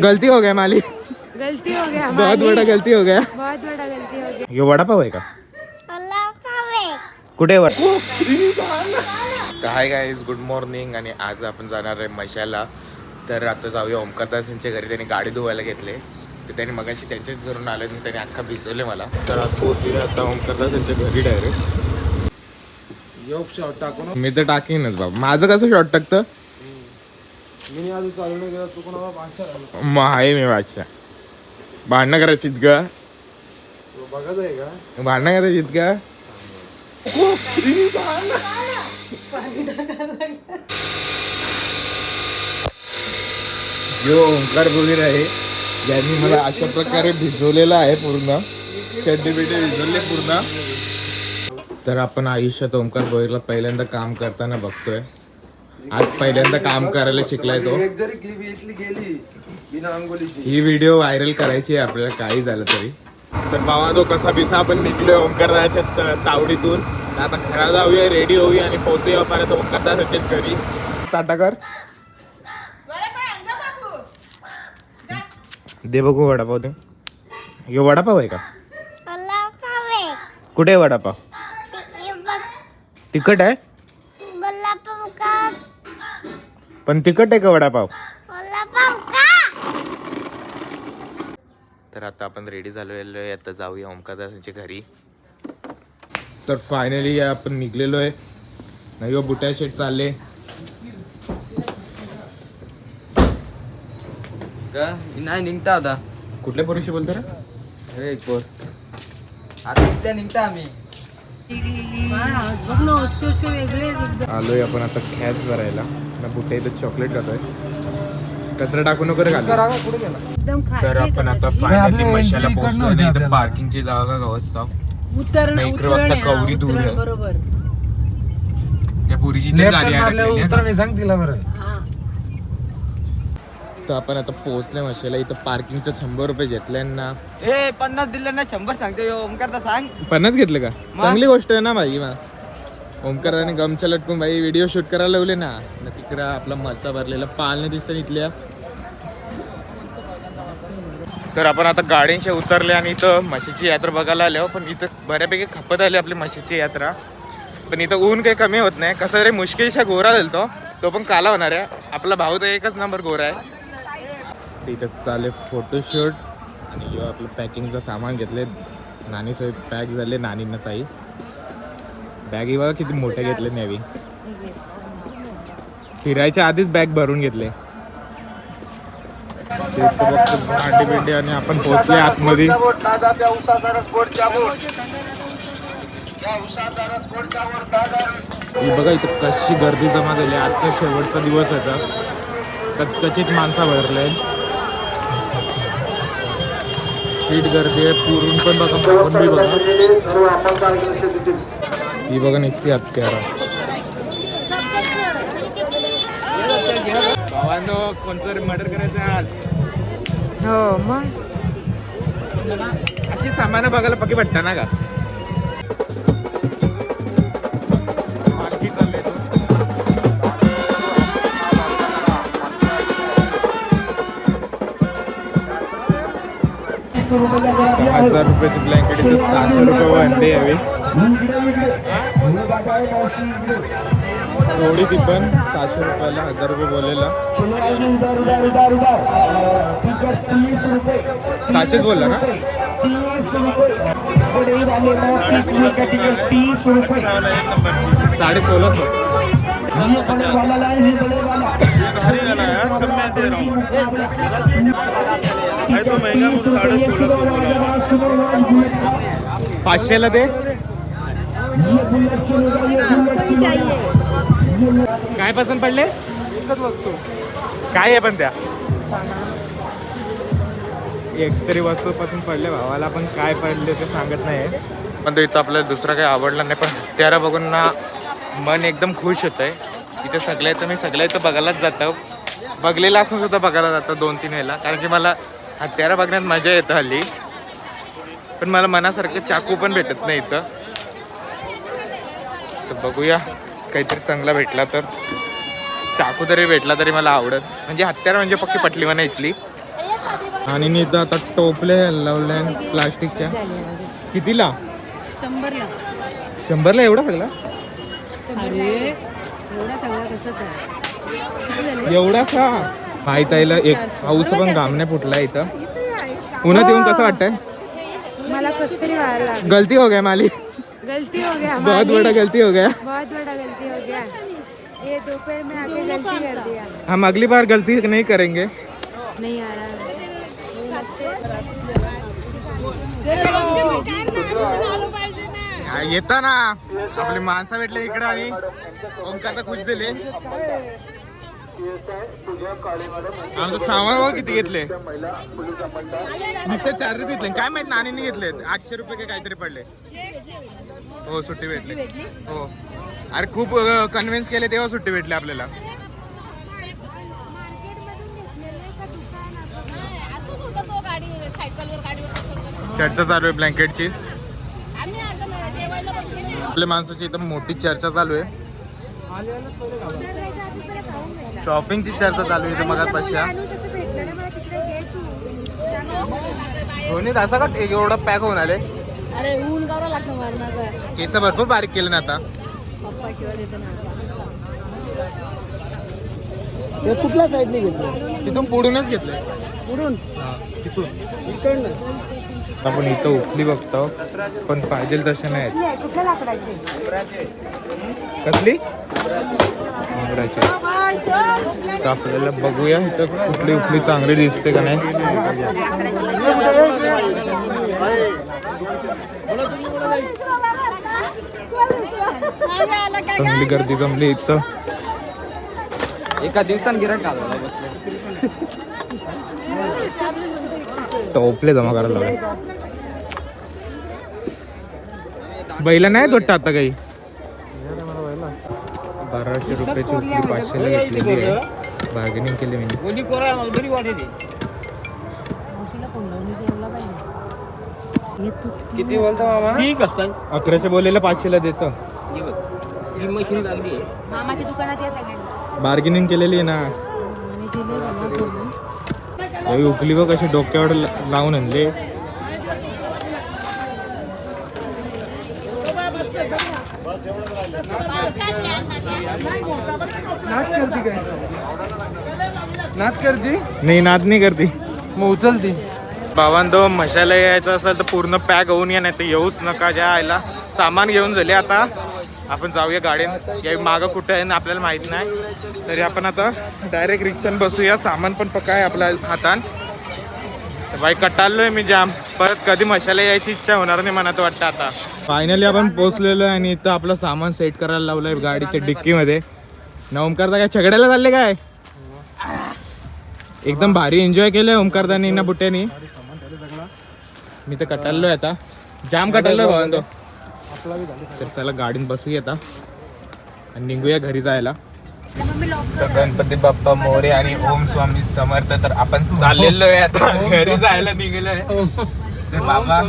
गलती हो गया माली, गलती हो गया, बहुत बड़ा गलती हो गया. बहुत बड़ा गलती हो गया. ये वडापाव आहे का? कुठे हाय गाईज, गुड मॉर्निंग. आणि आज आपण जाणार आहे मशाला. तर आता जाऊया ओमकारदास यांच्या घरी. त्यांनी गाडी धुवायला घेतले. तर त्यांनी मगाशी त्यांच्याच घरून आले आणि त्यांनी अख्खा भिजवले मला. तर आज पोहोचले आता ओमकारदास यांच्या घरी डायरेक्ट. शॉर्ट टाकू ना मी तर टाकीनच बाबा. माझं कसं शॉर्ट टाकतं मी आज चालू नाही गेला तू कोणाला मग आहे मी बादशाह. भांडणं करायचीत का? बघत आहे का भांडणं करायचीत का? यो ओंकार बोलीर आहे ज्यांनी मला अशा प्रकारे भिजवलेला आहे. पूर्ण चड्डी बिड्डी भिजवले पूर्ण. तर आपण आयुष्यात ओंकार बोलीरला पहिल्यांदा काम करताना बघतोय. आज पहिल्यांदा काम करायला शिकलाय तो. ही व्हिडिओ व्हायरल करायची आहे आपल्याला, काही झालं तरी. तर बाबा तो कसा पिसा आपण निघलोय ओंकारदाच्या तावडीतून. आता घरा जाऊया, रेडी होऊया आणि पोहोचूया परत ओंकारदाच्या घरी. टाटा कर दे बघू वडापाव. दे यो वडापाव आहे का? कुठे आहे वडापाव? तिखट आहे पण तिखट आहे का वडापाव? तर आता आपण रेडी झालोय, आता जाऊया ओमकारदासांच्या घरी. तर फायनली आपण निघलेलो आहे. नाही हो बुट्या शेट चालले नाही निघता आता. कुठल्या पोरीशी बोलतो रे? अरे पोर आता निघता आम्ही. आलोय आपण आता खॅच भरायला. बुट्या इथं चॉकलेट खातोय. कचरा टाकू नको रे घालून. तर आपण आता फायनली मशाला पोहोचलोय. इथं पार्किंगची जागा व्यवस्था इकडे बघता कवरी दूर आहे. बरोबर त्या पुरीची गाडी आहे. सांग तिला बरं. तर आपण आता पोहोचले मशाला. इथं पार्किंगचं 100 रुपये घेतले ना. 50 दिले ना 100 सांगते. ओमकारदा सांग 50 घेतले का? चांगली गोष्ट आहे ना भाई. ओमकारदाने गमच्या लटकून भाई व्हिडिओ शूट करायला लावले ना. तिकडं आपला मस्सा भरलेला पालने दिसतं इथल्या. तर आपण आता गाड्यांशी उतरले आणि इथं म्हशीची यात्रा बघायला आलो. पण इथं बऱ्यापैकी खपत आली आपली म्हशीची यात्रा. पण इथं ऊन काही कमी होत नाही. कसं रे मुश्किलशा गोरा झालतो तो पण काला होणार आहे. आपला भाऊ तर एकच नंबर गोरा आहे. इथं चालेल फोटोशूट. आणि आपलं पॅकिंगचं सामान घेतले. नानी सोबत पॅक झाले. नानींना ताई बॅग बघा किती मोठ्या घेतले न्यावी. फिरायच्या आधीच बॅग भरून घेतले. भांडी बिंडी आणि आपण पोहोचले आतमध्ये. बघा इथं कशी गर्दी जमा झाली. आजचा शेवटचा दिवस होता. कचकचित माणसं भरले. हीट गर्दी आहे. पुरून पण बघा. ही बघा निघते हत्यारा. भावांनो कोणतं मर्डर करायचं आज? हो मग अशी सामानं बघायला पक्की वाटतं ना का? ₹1000 ब्लँकेट इथं 600 रुपये अंडे हवे. थोडी ती पण 600 रुपयाला 1000 रुपये बोलायला. 600 बोलला ना. 1650. तो महंगा मुझे 1650 बोला. 500ला दे. काय पसंत पडले? एकच वस्तू काय आहे पण त्या एक तरी वस्तू पसंत पडले भावाला. पण काय पडले ते सांगत नाही. पण तो इथं आपल्याला दुसरा काही आवडला नाही. पण त्याला बघून ना मन एकदम खुश होत आहे. इथे सगळ्या तर मी सगळ्या इथं बघायलाच जातो. बघलेला असून सुद्धा बघायला जातो 2-3 वेळेला. कारण की मला हत्यारा बघण्यात मजा येतं हल्ली. पण मला मनासारखं चाकू पण भेटत नाही इथं. तर बघूया काहीतरी चांगला भेटला तर. चाकू तरी भेटला तरी मला आवडत. म्हणजे हत्यारा म्हणजे पक्की पटली म्हणा इथली. आणि इथं आता टोपले लावले प्लास्टिकच्या. कितीला? 100ला. 100ला एवढा सगळा? एवढा सगळा कसं आहे? एवढासा माहीत आईला एक पाऊस पण घाम नाही फुटला इथं. उन्हात येऊन कसं वाटतंय? मला कसं तरी व्हायला लागलं. गलती हो गया माली, गलती हो गया बहुत हमारी. बड़ा गलती हो गया. बहुत बड़ा गलती हो गया. ये दोपहर में आके गलती कर दिया. हम अगली बार गलती नहीं करेंगे. नहीं आ रहा है. येता ना आपली माणसं भेटले इकडे आणि ओमकारला खुश दिले. आमचं सामान बघा किती घेतले. नुसते चार्जेस घेतले काय माहित. नानीने घेतले 800 रुपये काय काहीतरी पडले. हो सुट्टी भेटली. हो अरे खूप कन्व्हिन्स केले तेव्हा सुट्टी भेटली आपल्याला. चर्चा चालू आहे ब्लँकेटची. आपल्या माणसाची इथं मोठी चर्चा चालू आहे. शॉपिंगची चर्चा चालू आहे इथं मग पश्या. दोन्ही असा का एवढा पॅक होऊन आले. अरे ऊन गावला लागतं मारण्याचा. केस भरपूर बारीक केलं ना आता. पप्पा शिवाय देतो ना. कुठल्या साईडने घेतलं? तिथून पुढूनच घेतलंय. पुढून तिथून इकडनं. आपण इथं उकली बघतो पण पाहिजे तसे नाहीत. कुठल्या लाकडाचे? कसली? उंबराची. तर आपल्याला बघूया इथं कुठली उकली चांगली दिसते का नाही. चांगली गर्दी जमली इथं. एका दिवसात गिराक घालवला बसले. टोपले जमा करायला लागले. बैला नाही वाटतं आता काही. 1200 रुपयाची उकली 500ला घेतलेली आहे. बार्गेनिंग केली मी. कोणी कोरा मला बरी वाटते. किती बोलता मामा? ठीक असतात. 1100 बोललेलं 500ला देतो. ही मशीन लागली आहे. मामाच्या दुकानात या सगळ्यांना. बार्गेनिंग केलेली आहे ना. आणि दिले मला बोलून. ही उकली बघ कशी डोक्यावर लावून आणले. नाद करते नाही नाद नाही करते. मग उचलती. बाबांनो मशाला यायचं असेल तर पूर्ण पॅक होऊन या, नाही तर येऊच नका. ज्या आयला सामान घेऊन झाले. आता आपण जाऊया गाडीत. या मागं कुठं आहे ना आपल्याला माहित नाही. तरी आपण आता डायरेक्ट रिक्षान बसूया. सामान पण पक्का आहे आपल्या हातात. तर बाई कटाळलोय मी जाम. परत कधी मशाला यायची इच्छा होणार नाही मनात वाटतं आता. फायनली आपण पोहोचलेलो आहे आणि इथं आपलं सामान सेट करायला लावलंय गाडीच्या डिक्कीमध्ये. ना ओमकारदा काय छगड्याला चालले काय? एकदम भारी एन्जॉय केलंय ओमकारदानी ना बुट्यानी. मी तर कटाळलोय आता. जाम कटाळलोय भावांनो. तर चला गाडीत बसूया आता आणि निघूया घरी जायला. तर गणपती बाप्पा मोरे आणि ओम स्वामी समर्थ. तर आपण चाललेलो आहे आता घरी जायला निघलोय. तर बाबा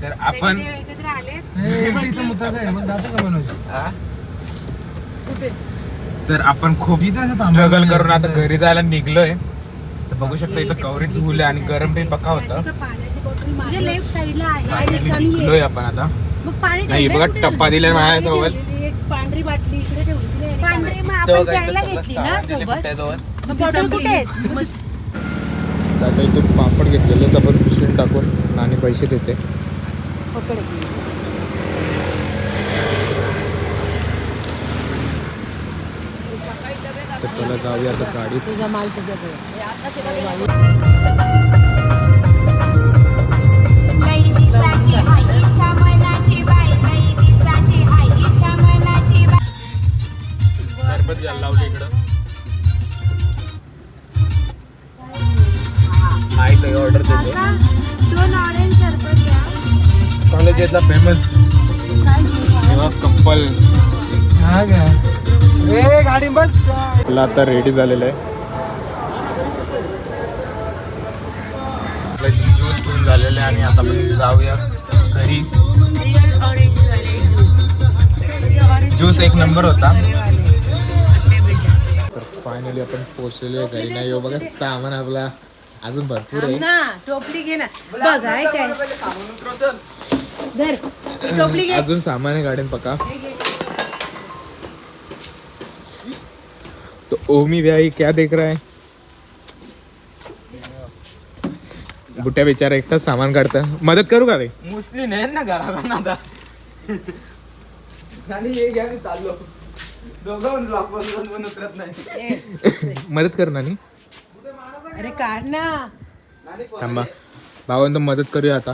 तर आपण एकत्र आले. तर आपण खूप स्ट्रगल करून आता घरी जायला निघलोय. तर बघू शकता इथं कवरेज फुल आणि गरम पण पक्का होतं. म्हणजे लेफ्ट साईडला आहे. निघलोय आपण आता. मग पाणी नाही बघा टप्पा दिलाय माझ्यासोबत. एक पांढरी बाटली इकडे ठेवली. पांढरी मग आपण प्यायला घेतली ना सोबत. मग बॉटल कुठे आहेत? आता इथून पापड घेतलेलं आपण पिशवीत टाकून आणि पैसे देते. तर चला जाऊया आता गाडीत. तुझा माल तुझ्याकडे. सरबत घ्यायला लावलं इकडं. आई ऑर्डर देतो. 2 ऑरेंज सरबत घ्या. कॉलेजला फेमस कप्पल. हा का ए गाडी बस. आपला आता रेडी झालेलं आहे. ज्यूस पिऊन झालेलं आहे आणि आता आपण जाऊया घरी. ज्यूस एक नंबर होता. तर फायनली आपण पोहोचलेलो आहे घरी. नाही हो बघा सामान आपला अजून भरपूर आहे. ना टोपली घे ना बघ आहे काय धर टोपली घे अजून सामान आहे गाडीन पका. तो ओमी भाई क्या देख रहा है? बुट्ट्या बेचारा एकटाच सामान काढता. मदत करू का रे? मुसली नाही ना घराला आता. आणि हे घ्या मी चाललो. दोघं ब्लॉक बसून उतरत नाही. मदत कर नानी. अरे काढ ना थांबा भावांना मदत करूया आता.